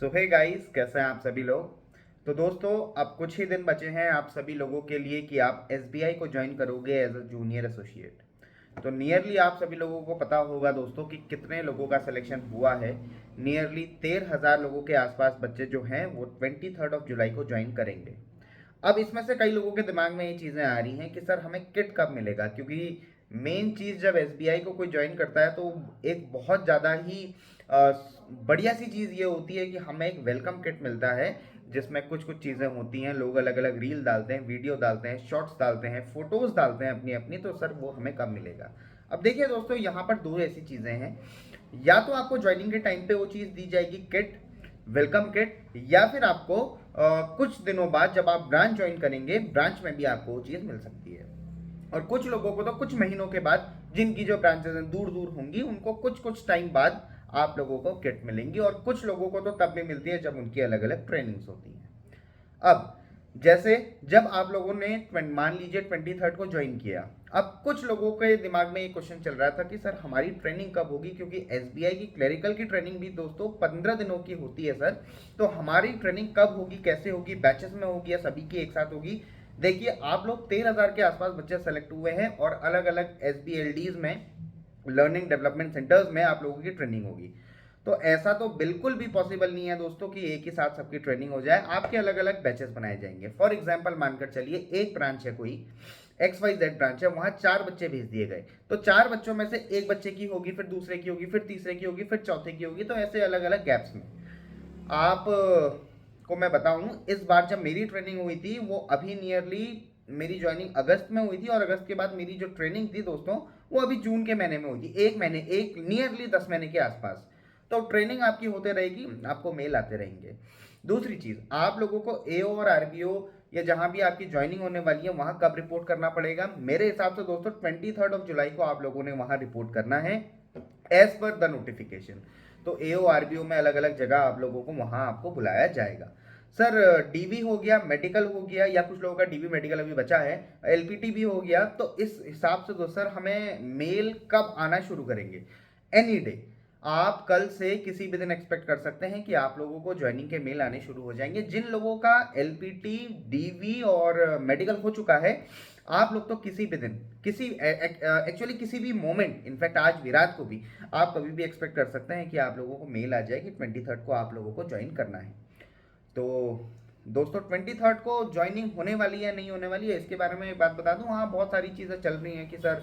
सो hey guys, कैसे हैं आप सभी लोग। तो दोस्तों, अब कुछ ही दिन बचे हैं आप सभी लोगों के लिए कि आप एसबीआई को ज्वाइन करोगे एज अ जूनियर एसोसिएट। तो नियरली आप सभी लोगों को पता होगा दोस्तों कि कितने लोगों का सिलेक्शन हुआ है। नियरली 13,000 लोगों के आसपास बच्चे जो हैं वो 23 जुलाई को ज्वाइन करेंगे। अब इसमें से कई लोगों के दिमाग में ये चीज़ें आ रही हैं कि सर हमें किट कब मिलेगा, क्योंकि मेन चीज़ जब एसबीआई को कोई ज्वाइन करता है तो एक बहुत ज़्यादा ही अ, बढ़िया सी चीज़ ये होती है कि हमें एक वेलकम किट मिलता है, जिसमें कुछ कुछ चीज़ें होती हैं। लोग अलग अलग रील डालते हैं, वीडियो डालते हैं, शॉर्ट्स डालते हैं, फोटोज़ डालते हैं अपनी अपनी। तो सर वो हमें कब मिलेगा। अब देखिए दोस्तों, यहाँ पर दो ऐसी चीज़ें हैं। या तो आपको ज्वाइनिंग के टाइम पे वो चीज़ दी जाएगी, किट, वेलकम किट, या फिर आपको कुछ दिनों बाद जब आप ब्रांच ज्वाइन करेंगे, ब्रांच में भी आपको वो चीज़ मिल सकती है। और कुछ लोगों को तो कुछ महीनों के बाद, जिनकी जो ब्रांचेस दूर दूर होंगी, उनको कुछ कुछ टाइम बाद आप लोगों को किट मिलेंगी। और कुछ लोगों को तो तब भी मिलती है जब उनकी अलग अलग ट्रेनिंग्स होती हैं। अब जैसे जब आप लोगों ने मान लीजिए 23 को ज्वाइन किया, अब कुछ लोगों के दिमाग में ये क्वेश्चन चल रहा था कि सर हमारी ट्रेनिंग कब होगी, क्योंकि एसबीआई की क्लरिकल की ट्रेनिंग भी दोस्तों 15 दिनों की होती है सर। तो हमारी ट्रेनिंग कब होगी, कैसे होगी, बैचेस में होगी या सभी की एक साथ होगी। देखिए, आप लोग 13,000 के आसपास बच्चे सेलेक्ट हुए हैं और अलग अलग एसबीएलडीज में, लर्निंग डेवलपमेंट सेंटर्स में आप लोगों की ट्रेनिंग होगी। तो ऐसा तो बिल्कुल भी पॉसिबल नहीं है दोस्तों कि एक ही साथ सबकी ट्रेनिंग हो जाए। आपके अलग अलग बैचेस बनाए जाएंगे। फॉर एग्जांपल मानकर चलिए, एक ब्रांच है, कोई XYZ ब्रांच है, वहां 4 बच्चे भेज दिए गए। तो 4 बच्चों में से एक बच्चे की होगी, फिर दूसरे की होगी, फिर तीसरे की होगी, फिर चौथे की होगी। तो ऐसे अलग अलग गैप्स में आप को मैं बताऊं, इस बार जब मेरी ट्रेनिंग हुई थी वो अभी नियरली, मेरी ज्वाइनिंग अगस्त में हुई थी और अगस्त के बाद मेरी जो ट्रेनिंग थी दोस्तों, वो अभी जून के महीने में हुई थी। एक महीने, एक नियरली 10 महीने के आसपास। तो ट्रेनिंग आपकी होते रहेगी, आपको मेल आते रहेंगे। दूसरी चीज, आप लोगों को एओ और आरबीओ या जहां भी आपकी ज्वाइनिंग होने वाली है वहां कब रिपोर्ट करना पड़ेगा। मेरे हिसाब से दोस्तों 23 जुलाई को आप लोगों ने वहां रिपोर्ट करना है, एज पर द नोटिफिकेशन। तो एओ आरबीओ में अलग अलग जगह आप लोगों को वहां आपको बुलाया जाएगा। सर डीवी हो गया, मेडिकल हो गया, या कुछ लोगों का डीवी मेडिकल अभी बचा है, एलपीटी भी हो गया। तो इस हिसाब से दोस्त सर हमें मेल कब आना शुरू करेंगे, एनी डे। आप कल से किसी भी दिन एक्सपेक्ट कर सकते हैं कि आप लोगों को ज्वाइनिंग के मेल आने शुरू हो जाएंगे। जिन लोगों का एलपीटी, डीवी और मेडिकल हो चुका है, आप लोग तो किसी भी दिन, किसी एक्चुअली किसी भी मोमेंट, इनफैक्ट आज भी रात को भी, आप कभी भी एक्सपेक्ट कर सकते हैं कि आप लोगों को मेल आ जाए कि 23 को आप लोगों को ज्वाइन करना है। तो दोस्तों, 23 को ज्वाइनिंग होने वाली है नहीं होने वाली है, इसके बारे में एक बात बता दूं। हाँ, बहुत सारी चीज़ें चल रही हैं कि सर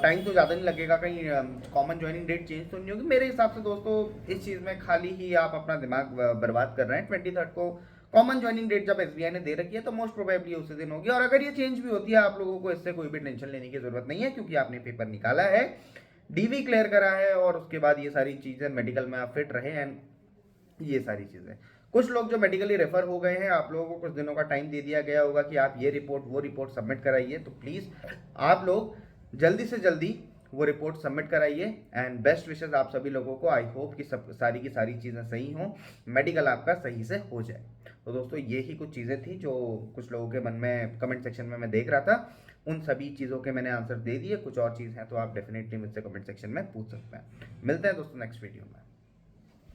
टाइम तो ज़्यादा नहीं लगेगा, कहीं कॉमन ज्वाइनिंग डेट चेंज तो नहीं होगी। मेरे हिसाब से दोस्तों इस चीज़ में खाली ही आप अपना दिमाग बर्बाद कर रहे हैं। 23 को कॉमन ज्वाइनिंग डेट जब एसबीआई ने दे रखी है तो मोस्ट प्रोबेबली उसी दिन होगी। और अगर ये चेंज भी होती है, आप लोगों को इससे कोई भी टेंशन लेने की जरूरत नहीं है, क्योंकि आपने पेपर निकाला है, डीवी क्लियर करा है, और उसके बाद ये सारी चीज़ें, मेडिकल में आप फिट रहे, एंड ये सारी चीज़ें। कुछ लोग जो मेडिकली रेफर हो गए हैं, आप लोगों को कुछ दिनों का टाइम दे दिया गया होगा कि आप ये रिपोर्ट वो रिपोर्ट सबमिट कराइए। तो प्लीज़ आप लोग जल्दी से जल्दी वो रिपोर्ट सबमिट कराइए। एंड बेस्ट विशेस आप सभी लोगों को। आई होप कि सब सारी की सारी चीज़ें सही हों, मेडिकल आपका सही से हो जाए। तो दोस्तों, ये ही कुछ चीज़ें थी जो कुछ लोगों के मन में कमेंट सेक्शन में मैं देख रहा था। उन सभी चीज़ों के मैंने आंसर दे दिए। कुछ और चीज़ हैं तो आप डेफिनेटली मुझसे कमेंट सेक्शन में पूछ सकते हैं। मिलते हैं दोस्तों नेक्स्ट वीडियो में।